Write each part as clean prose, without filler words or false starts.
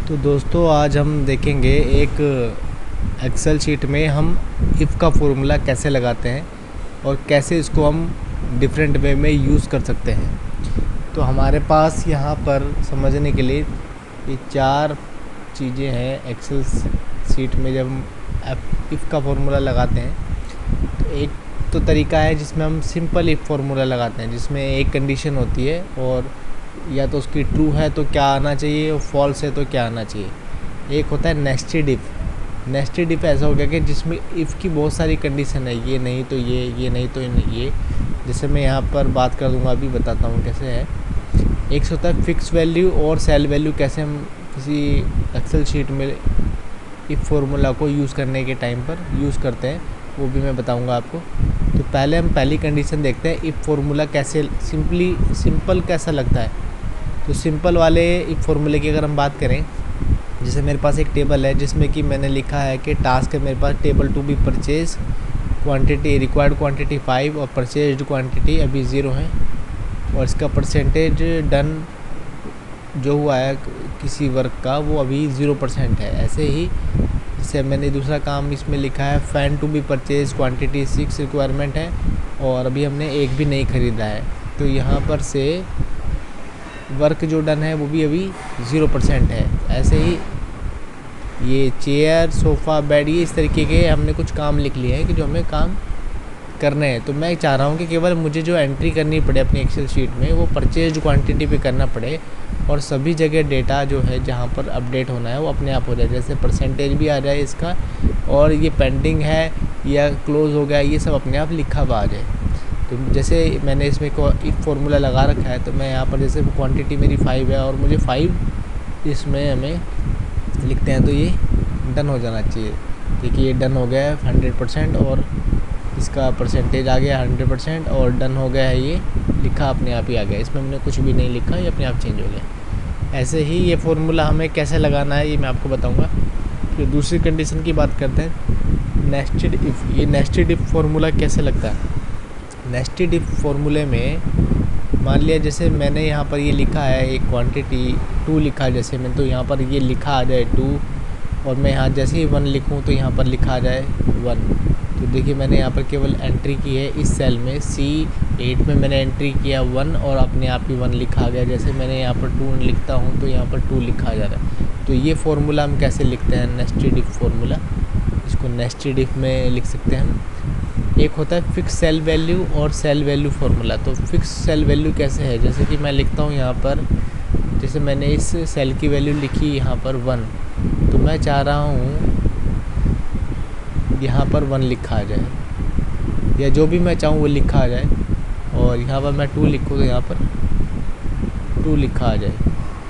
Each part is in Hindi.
तो दोस्तों आज हम देखेंगे एक एक्सेल शीट में हम इफ़ का फॉर्मूला कैसे लगाते हैं और कैसे इसको हम डिफरेंट वे में यूज़ कर सकते हैं। तो हमारे पास यहाँ पर समझने के लिए ये 4 चीज़ें हैं एक्सेल शीट में जब हम इफ़ का फॉर्मूला लगाते हैं। तो एक तो तरीका है जिसमें हम सिंपल इफ़ फार्मूला लगाते हैं, जिसमें एक कंडीशन होती है और या तो उसकी ट्रू है तो क्या आना चाहिए और फॉल्स है तो क्या आना चाहिए। एक होता है नेस्टेड इफ़। नेस्टेड इफ़ ऐसा हो गया कि जिसमें इफ़ की बहुत सारी कंडीशन है, ये नहीं तो ये नहीं तो ये। जैसे मैं यहाँ पर बात कर दूँगा, अभी बताता हूँ कैसे है। एक होता है फिक्स वैल्यू और सेल वैल्यू, कैसे हम किसी एक्सेल शीट में इफ़ फार्मूला को यूज़ करने के टाइम पर यूज़ करते हैं, वो भी मैं बताऊंगा आपको। तो पहले हम पहली कंडीशन देखते हैं, इफ़ फार्मूला कैसे सिंपल कैसा लगता है। तो सिंपल वाले इफ़ फार्मूले की अगर हम बात करें, जैसे मेरे पास एक टेबल है जिसमें कि मैंने लिखा है कि टास्क है मेरे पास table to be purchase, quantity required quantity 5 और परचेज्ड क्वांटिटी अभी 0 है, और इसका परसेंटेज डन जो हुआ है किसी वर्क का वो अभी 0% है। ऐसे ही जैसे मैंने दूसरा काम इसमें लिखा है fan to be purchase, quantity 6 requirement है और अभी हमने एक भी नहीं ख़रीदा है, तो यहाँ पर से वर्क जो डन है वो भी अभी 0% है। ऐसे ही ये चेयर, सोफ़ा, बेड, ये इस तरीके के हमने कुछ काम लिख लिए हैं कि जो हमें काम करने हैं। तो मैं चाह रहा हूँ कि केवल मुझे जो एंट्री करनी पड़े अपनी एक्सेल शीट में वो परचेज्ड क्वांटिटी पे करना पड़े और सभी जगह डेटा जो है जहाँ पर अपडेट होना है वो अपने आप हो जाए। जैसे परसेंटेज भी आ जाए इसका, और ये पेंडिंग है या क्लोज़ हो गया, ये सब अपने आप लिखा हुआ आ जाए। तो जैसे मैंने इसमें इफ़ फार्मूला लगा रखा है, तो मैं यहाँ पर जैसे क्वांटिटी मेरी 5 है और मुझे 5 इसमें हमें लिखते हैं, तो ये डन हो जाना चाहिए। देखिए ये डन हो गया है 100% और इसका परसेंटेज आ गया 100% और डन हो गया है, ये लिखा अपने आप ही आ गया। इसमें हमने कुछ भी नहीं लिखा, ये अपने आप चेंज हो गया। ऐसे ही ये फार्मूला हमें कैसे लगाना है ये मैं आपको बताऊंगा। फिर दूसरी कंडीशन की बात करते हैं, नेस्टेड इफ़। ये नेस्टेड इफ़ फार्मूला कैसे लगता है। नेस्टेड इफ़ फार्मूले में मान लिया जैसे मैंने यहाँ पर ये लिखा है एक क्वांटिटी 2 लिखा है, जैसे मैं तो यहाँ पर ये लिखा आ जाए 2 और मैं यहाँ जैसे ही 1 लिखूँ तो यहाँ पर लिखा आ जाए 1। तो देखिए मैंने यहाँ पर केवल एंट्री की है इस सेल में C8 में मैंने एंट्री किया 1 और अपने आप ही 1 लिखा आ गया। जैसे मैंने यहाँ पर 2 लिखता हूँ तो यहाँ पर 2 लिखा आ जा रहा है। तो ये फार्मूला हम कैसे लिखते हैं, नेस्टेड इफ़ फार्मूला, इसको नेस्टेड इफ़ में लिख सकते हैं हम। एक होता है फिक्स सेल वैल्यू और सेल वैल्यू फार्मूला। तो फिक्स सेल वैल्यू कैसे है, जैसे कि मैं लिखता हूँ यहाँ पर, जैसे मैंने इस सेल की वैल्यू लिखी यहाँ पर 1, तो मैं चाह रहा हूँ यहाँ पर 1 लिखा आ जाए, या जो भी मैं चाहूँ वो लिखा आ जाए। और यहाँ पर मैं 2 लिखूँ तो यहाँ पर 2 लिखा आ जाए।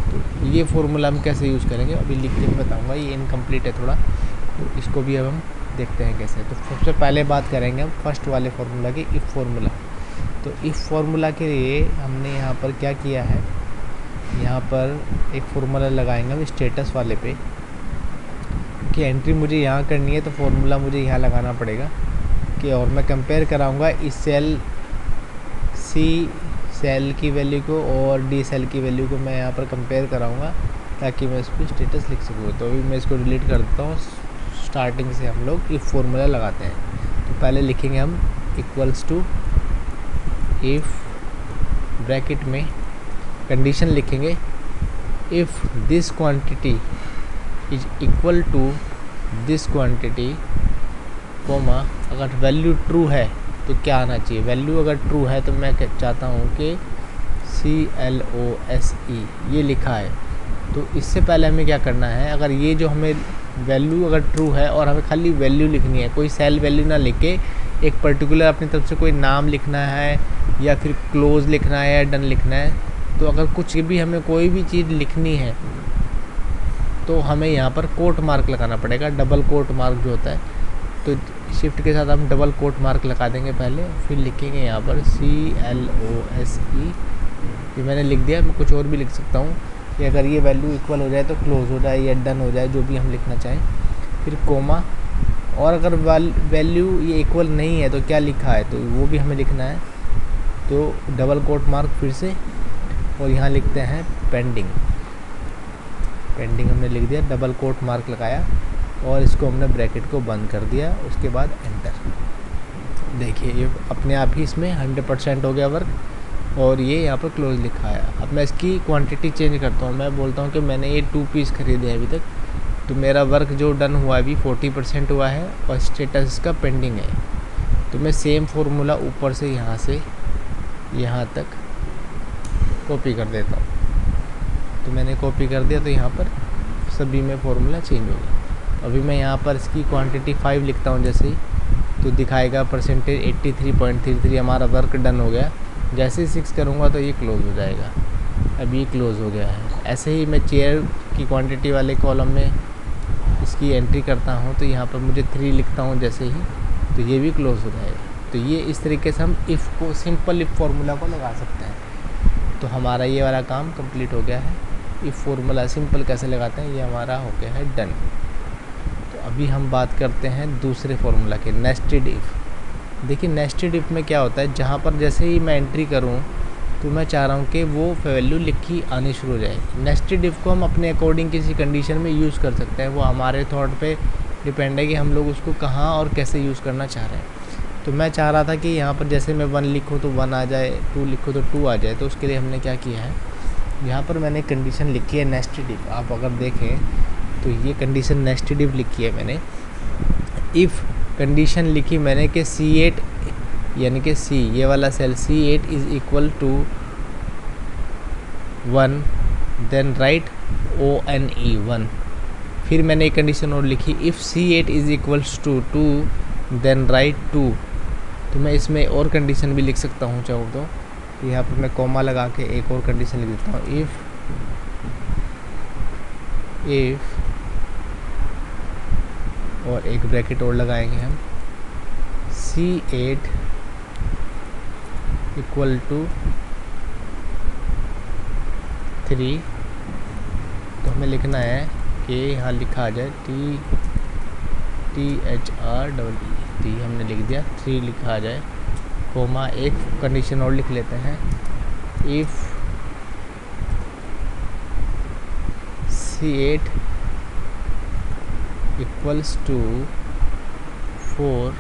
तो ये फार्मूला हम कैसे यूज़ करेंगे अभी लिख के बताऊँगा, ये इनकम्प्लीट है थोड़ा, तो इसको भी अब हम देखते हैं कैसे। तो सबसे पहले बात करेंगे हम फर्स्ट वाले फार्मूला की, इफ़ फार्मूला। तो इफ़ फार्मूला के लिए हमने यहाँ पर क्या किया है, यहाँ पर एक फार्मूला लगाएंगे हम स्टेटस वाले पे, कि एंट्री मुझे यहाँ करनी है तो फार्मूला मुझे यहाँ लगाना पड़ेगा कि, और मैं कंपेयर कराऊंगा इस सेल सी सेल की वैल्यू को और डी सेल की वैल्यू को मैं यहाँ पर कंपेयर कराऊंगा ताकि मैं इसको स्टेटस लिख सकूँ। तो अभी मैं इसको डिलीट कर देता हूँ। स्टार्टिंग से हम लोग इफ़ फार्मूला लगाते हैं। तो पहले लिखेंगे हम इक्वल्स टू इफ़, ब्रैकेट में कंडीशन लिखेंगे if this quantity is equal to this quantity, comma अगर वैल्यू ट्रू है तो क्या आना चाहिए। वैल्यू अगर ट्रू है तो मैं चाहता हूँ कि CLOSE ये लिखा है। तो इससे पहले हमें क्या करना है, अगर ये जो हमें वैल्यू अगर ट्रू है और हमें खाली वैल्यू लिखनी है, कोई सेल वैल्यू ना लिख के एक पर्टिकुलर अपनी तरफ से कोई नाम लिखना है या फिर क्लोज लिखना है या डन लिखना है। तो अगर कुछ भी हमें कोई भी चीज़ लिखनी है तो हमें यहाँ पर कोट मार्क लगाना पड़ेगा, डबल कोट मार्क जो होता है। तो शिफ्ट के साथ हम डबल कोट मार्क लगा देंगे पहले, फिर लिखेंगे यहाँ पर CLOSE। ये मैंने लिख दिया, मैं कुछ और भी लिख सकता हूँ कि अगर ये वैल्यू इक्वल हो जाए तो क्लोज हो जाए या डन हो जाए, जो भी हम लिखना चाहें। फिर कोमा, और अगर वैल्यू ये इक्वल नहीं है तो क्या लिखा है तो वो भी हमें लिखना है। तो डबल कोट मार्क फिर से, और यहाँ लिखते हैं पेंडिंग। पेंडिंग हमने लिख दिया, डबल कोट मार्क लगाया और इसको हमने ब्रैकेट को बंद कर दिया, उसके बाद एंटर। देखिए ये अपने आप ही इसमें 100% हो गया वर्क और ये यहाँ पर क्लोज लिखा है। अब मैं इसकी क्वांटिटी चेंज करता हूँ, मैं बोलता हूँ कि मैंने ये 2 पीस खरीदे हैं अभी तक, तो मेरा वर्क जो डन हुआ है अभी 40% हुआ है और स्टेटस इसका पेंडिंग है। तो मैं सेम फार्मूला ऊपर से यहाँ यहाँ तक कॉपी कर देता हूँ। तो मैंने कॉपी कर दिया, तो यहाँ पर सभी में फार्मूला चेंज हो गया। अभी मैं यहाँ पर इसकी क्वांटिटी 5 लिखता हूँ जैसे ही, तो दिखाएगा परसेंटेज 83.33, हमारा वर्क डन हो गया। जैसे ही 6 करूँगा तो ये क्लोज़ हो जाएगा। अभी ये क्लोज़ हो गया है। ऐसे ही मैं चेयर की क्वांटिटी वाले कॉलम में इसकी एंट्री करता हूँ, तो यहाँ पर मुझे 3 लिखता हूँ जैसे ही, तो ये भी क्लोज़ हो जाएगा। तो ये इस तरीके से हम इफ़ को, सिंपल इफ़ फार्मूला को लगा सकते हैं। तो हमारा ये वाला काम कंप्लीट हो गया है। इफ़ फार्मूला सिंपल कैसे लगाते हैं ये हमारा हो गया है डन। तो अभी हम बात करते हैं दूसरे फार्मूला के, नेस्टेड इफ़। देखिए नेस्टेड इफ़ में क्या होता है, जहाँ पर जैसे ही मैं एंट्री करूँ तो मैं चाह रहा हूँ कि वो वैल्यू लिखी आनी शुरू हो जाए। नेस्टेड इफ़ को हम अपने अकॉर्डिंग किसी कंडीशन में यूज़ कर सकते हैं, वो हमारे थॉट पे डिपेंड है कि हम लोग उसको कहाँ और कैसे यूज़ करना चाह रहे हैं। तो मैं चाह रहा था कि यहाँ पर जैसे मैं 1 लिखूँ तो 1 आ जाए, 2 लिखूँ तो 2 आ जाए। तो उसके लिए हमने क्या किया है, यहाँ पर मैंने कंडीशन लिखी है नेस्टेड इफ़। आप अगर देखें तो ये कंडीशन नेस्टेड इफ़ लिखी है मैंने। इफ़ कंडीशन लिखी मैंने कि C8 यानी कि C, ये वाला cell C8 is equal to 1, then write ONE 1। फिर मैंने एक कंडीशन और लिखी, if C8 is equals to 2 then write 2। तो मैं इसमें और कंडीशन भी लिख सकता हूँ चाहूँ तो। यहाँ पर मैं कॉमा लगा के एक और कंडीशन लिख देता हूँ, इफ़ और एक ब्रैकेट और लगाएंगे हम, C8 इक्वल टू 3। तो हमें लिखना है कि यहाँ लिखा आ जाए THREE, हमने लिख दिया, 3 लिखा आ जाए, कोमा एक कंडीशन और लिख लेते हैं, if C8 equals to 4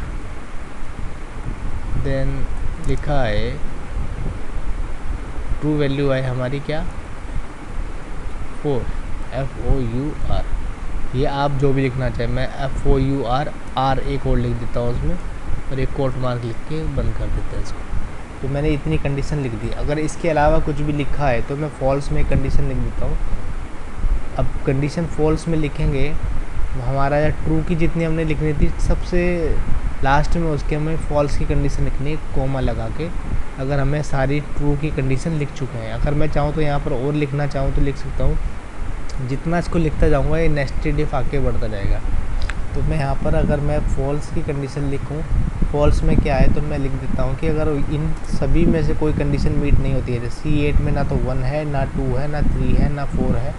then लिखा है ट्रू वैल्यू है हमारी क्या, 4, FOUR। ये आप जो भी लिखना चाहें, मैं FOUR एक और लिख देता हूँ उसमें और एक कोट मार्क लिख के बंद कर देता है इसको। तो मैंने इतनी कंडीशन लिख दी। अगर इसके अलावा कुछ भी लिखा है तो मैं फॉल्स में कंडीशन लिख देता हूँ। अब कंडीशन फॉल्स में लिखेंगे, हमारा या ट्रू की जितनी हमने लिखनी थी सबसे लास्ट में उसके हमें फॉल्स की कंडीशन लिखनी है कोमा लगा के। अगर हमें सारी ट्रू की कंडीशन लिख चुके हैं, अगर मैं चाहूँ तो यहाँ पर और लिखना चाहूँ तो लिख सकता हूँ। जितना इसको लिखता जाऊँगा ये नेस्टेड इफ आके बढ़ता जाएगा। तो मैं यहाँ पर अगर मैं फॉल्स की कंडीशन लिखूँ, फॉल्स में क्या है तो मैं लिख देता हूँ कि अगर इन सभी में से कोई कंडीशन मीट नहीं होती है, जैसे C8 में ना तो 1 है, ना 2 है, ना 3 है, ना 4 है,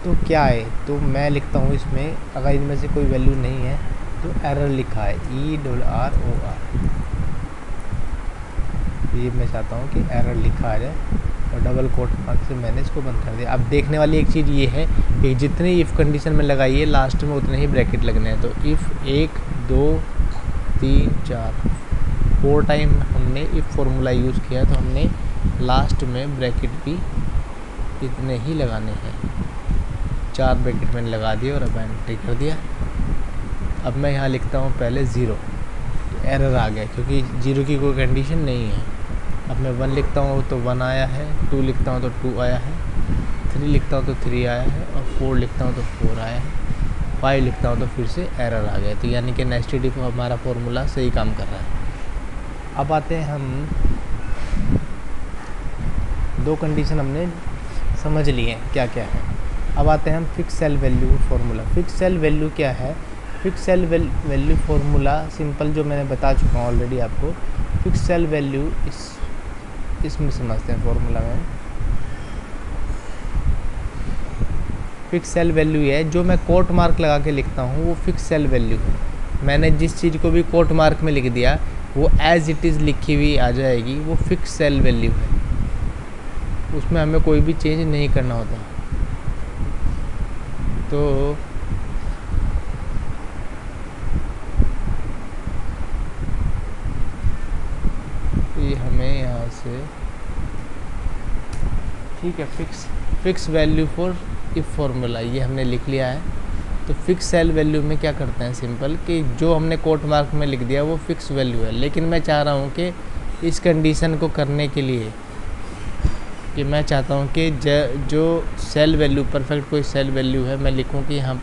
तो क्या है, तो मैं लिखता हूँ इसमें अगर इनमें से कोई वैल्यू नहीं है तो एरर लिखा है ERROR। ये मैं चाहता हूँ कि एरर लिखा आ जाए और डबल कोट मार्क से मैंने इसको बंद कर दिया। अब देखने वाली एक चीज़ ये है कि जितनी इफ़ कंडीशन में लगाई है लास्ट में उतने ही ब्रैकेट लगने हैं। तो इफ़ 1 2 3 4 4 टाइम हमने इफ़ फार्मूला यूज़ किया, तो हमने लास्ट में ब्रैकेट भी इतने ही लगाने हैं। 4 ब्रैकेट मैंने लगा दिए और अब एंट्री कर दिया। अब मैं यहाँ लिखता हूँ पहले 0, तो एरर आ गया क्योंकि 0 की कोई कंडीशन नहीं है। अब मैं 1 लिखता हूँ तो 1 आया है, 2 लिखता हूँ तो 2 आया है, 3 लिखता हूँ तो 3 आया है और 4 लिखता हूँ तो 4 आया है, 5 लिखता हूँ तो फिर से एरर आ गया। तो यानी कि नेस्टेड इफ हमारा फार्मूला सही काम कर रहा है। अब आते हैं हम, 2 कंडीशन हमने समझ लिए हैं क्या क्या है। अब आते हैं हम fix cell value formula. Fix cell value क्या है? Fix cell value formula simple जो मैंने बता चुका हूँ ऑलरेडी आपको। फिक्स सेल वैल्यू इसमें समझते हैं फार्मूला में। फिक्स सेल वैल्यू है जो मैं कोट मार्क लगा के लिखता हूँ, वो फिक्स सेल वैल्यू है। मैंने जिस चीज़ को भी कोट मार्क में लिख दिया वो एज इट इज़ लिखी हुई आ जाएगी, वो फिक्स सेल वैल्यू है। उसमें हमें कोई भी चेंज नहीं करना होता। तो ये हमें यहाँ से ठीक है, fix value for if formula ये हमने लिख लिया है। तो फिक्स सेल वैल्यू में क्या करते हैं, सिंपल कि जो हमने कोट मार्क में लिख दिया वो फिक्स वैल्यू है, लेकिन मैं चाह रहा हूँ कि इस कंडीशन को करने के लिए कि मैं चाहता हूँ कि जो सेल वैल्यू परफेक्ट कोई सेल वैल्यू है, मैं लिखूँ कि यहाँ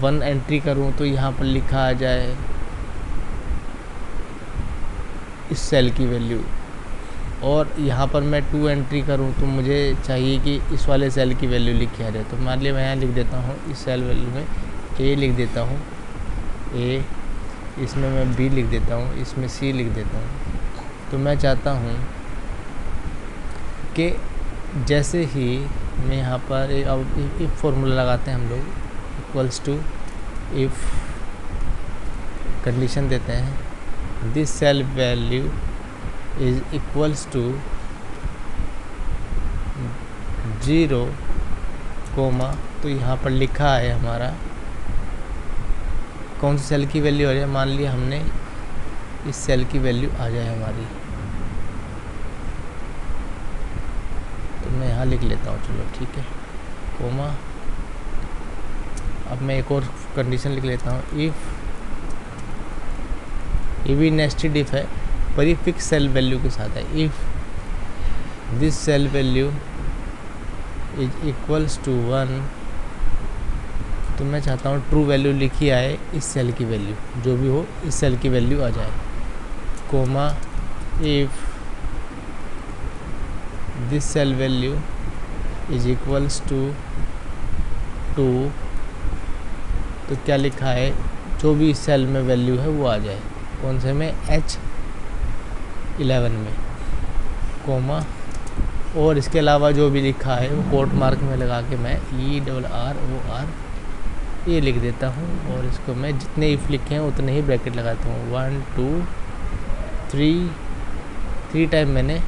1 एंट्री करूँ तो यहाँ पर लिखा आ जाए इस सेल की वैल्यू, और यहाँ पर मैं 2 एंट्री करूँ तो मुझे चाहिए कि इस वाले सेल की वैल्यू लिखी आ जाए। तो मान लिया मैं यहाँ लिख देता हूँ इस सेल वैल्यू में ए लिख देता हूँ, ए, इसमें मैं बी लिख देता हूँ, इसमें सी लिख देता हूँ। तो मैं चाहता हूँ कि जैसे ही मैं यहाँ पर इफ फॉर्मूला लगाते हैं हम लोग, इक्वल्स टू इफ कंडीशन देते हैं, this cell value is equals to 0, तो यहाँ पर लिखा है हमारा कौन सी सेल की वैल्यू आ जाए। मान लिया हमने इस सेल की वैल्यू आ जाए हमारी, तो मैं यहाँ लिख लेता हूँ, चलो ठीक है, कोमा। अब मैं एक और कंडीशन लिख लेता हूँ, ये भी नेस्टेड इफ है पर ये फिक्स सेल वैल्यू के साथ है। If this cell value is equals to 1, तो मैं चाहता हूँ ट्रू वैल्यू लिखी आए इस सेल की वैल्यू, जो भी हो इस सेल की वैल्यू आ जाए, comma if this cell value is equals to 2, तो क्या लिखा है जो भी इस सेल में वैल्यू है वो आ जाए, कौन से में, H11 में, कोमा, और इसके अलावा जो भी लिखा है वो कोट मार्क में लगा के मैं ERROR ये लिख देता हूँ, और इसको मैं जितने इफ लिखे हैं उतने ही ब्रैकेट लगाता हूँ। 1 2 3 टाइम मैंने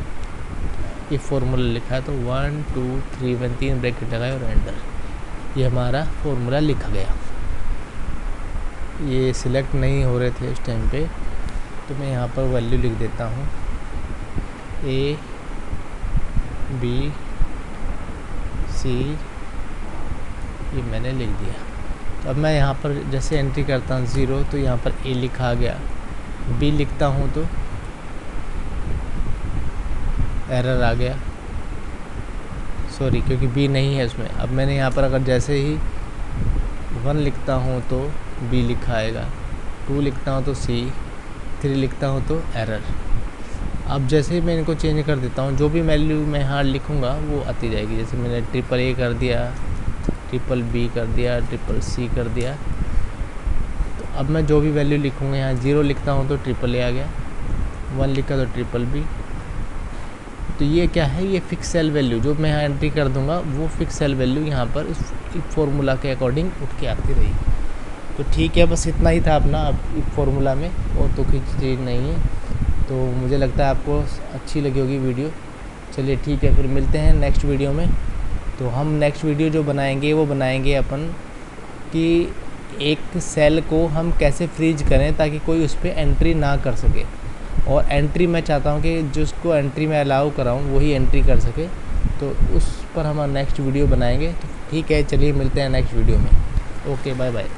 इफ फॉर्मूला लिखा है, तो 1 2 3 मैंने 3 ब्रैकेट लगाए और एंटर, ये हमारा फॉर्मूला लिखा गया। ये सिलेक्ट नहीं हो रहे थे उस टाइम पे, तो मैं यहाँ पर वैल्यू लिख देता हूँ A B C, ये मैंने लिख दिया। तो अब मैं यहाँ पर जैसे एंट्री करता हूँ 0, तो यहाँ पर A लिखा आ गया, B लिखता हूँ तो एरर आ गया, सॉरी, क्योंकि B नहीं है उसमें। अब मैंने यहाँ पर अगर जैसे ही 1 लिखता हूँ तो B लिखा आएगा, 2 लिखता हूँ तो C, 3 लिखता हूँ तो एरर। अब जैसे ही मैं इनको चेंज कर देता हूँ, जो भी वैल्यू मैं यहाँ लिखूँगा वो आती जाएगी। जैसे मैंने AAA कर दिया, BBB कर दिया, CCC कर दिया, तो अब मैं जो भी वैल्यू लिखूँगा, यहाँ 0 लिखता हूँ तो AAA आ गया, 1 लिखा तो BBB। तो ये क्या है, ये फिक्स सेल वैल्यू जो मैं यहाँ एंट्री कर दूँगा वो फिक्स सेल वैल्यू यहाँ पर इस फॉर्मूला के अकॉर्डिंग उठ के आती रही। तो ठीक है, बस इतना ही था अपना इस फॉर्मूला में, और तो कोई चीज़ नहीं है। तो मुझे लगता है आपको अच्छी लगी होगी वीडियो। चलिए ठीक है, फिर मिलते हैं नेक्स्ट वीडियो में। तो हम नेक्स्ट वीडियो जो बनाएंगे वो बनाएंगे अपन कि एक सेल को हम कैसे फ्रीज करें ताकि कोई उस पर एंट्री ना कर सके, और एंट्री मैं चाहता हूँ कि जिसको एंट्री में अलाउ कराऊँ वही एंट्री कर सके। तो उस पर हम नेक्स्ट वीडियो बनाएंगे। तो ठीक है, चलिए मिलते हैं नेक्स्ट वीडियो में। Okay, bye bye.